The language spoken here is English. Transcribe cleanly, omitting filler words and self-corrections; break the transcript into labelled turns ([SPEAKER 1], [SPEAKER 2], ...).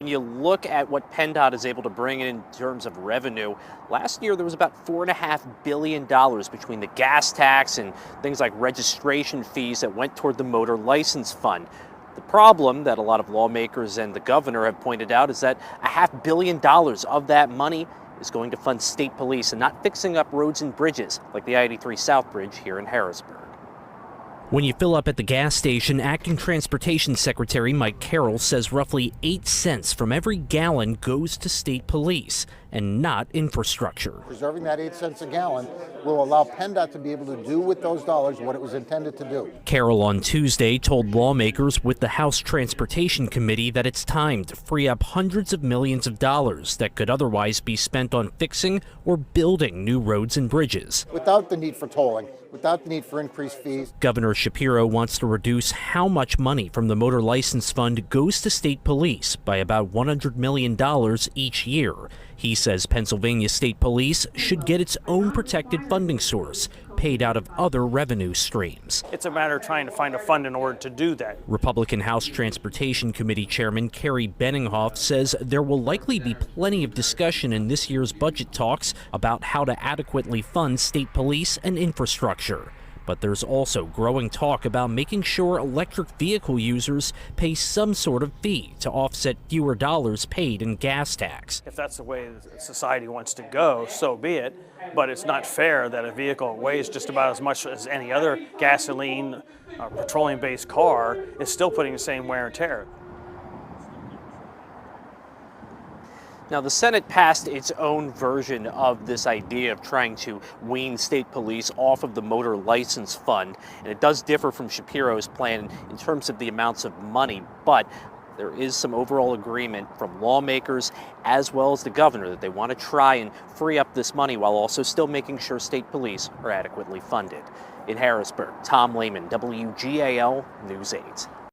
[SPEAKER 1] When you look at what PennDOT is able to bring in terms of revenue, last year there was about $4.5 billion between the gas tax and things like registration fees that went toward the motor license fund. The problem that a lot of lawmakers and the governor have pointed out is that $500 million of that money is going to fund state police and not fixing up roads and bridges like the I-83 South Bridge here in Harrisburg.
[SPEAKER 2] When you fill up at the gas station, Acting Transportation Secretary Mike Carroll says roughly 8 cents from every gallon goes to state police and not infrastructure.
[SPEAKER 3] Preserving that 8 cents a gallon will allow PennDOT to be able to do with those dollars what it was intended to do.
[SPEAKER 2] Carroll on Tuesday told lawmakers with the House Transportation Committee that it's time to free up hundreds of millions of dollars that could otherwise be spent on fixing or building new roads and bridges.
[SPEAKER 3] Without the need for tolling, without the need for increased fees.
[SPEAKER 2] Governor Shapiro wants to reduce how much money from the motor license fund goes to state police by about $100 million each year. He says Pennsylvania State Police should get its own protected funding source, paid out of other revenue streams.
[SPEAKER 4] It's a matter of trying to find a fund in order to do that.
[SPEAKER 2] Republican House Transportation Committee Chairman Kerry Benninghoff says there will likely be plenty of discussion in this year's budget talks about how to adequately fund state police and infrastructure. But there's also growing talk about making sure electric vehicle users pay some sort of fee to offset fewer dollars paid in gas tax.
[SPEAKER 4] If that's the way society wants to go, so be it. But it's not fair that a vehicle weighs just about as much as any other gasoline or petroleum-based car is still putting the same wear and tear.
[SPEAKER 1] Now, the Senate passed its own version of this idea of trying to wean state police off of the motor license fund, and it does differ from Shapiro's plan in terms of the amounts of money, but there is some overall agreement from lawmakers as well as the governor that they want to try and free up this money while also still making sure state police are adequately funded. In Harrisburg, Tom Lehman, WGAL News 8.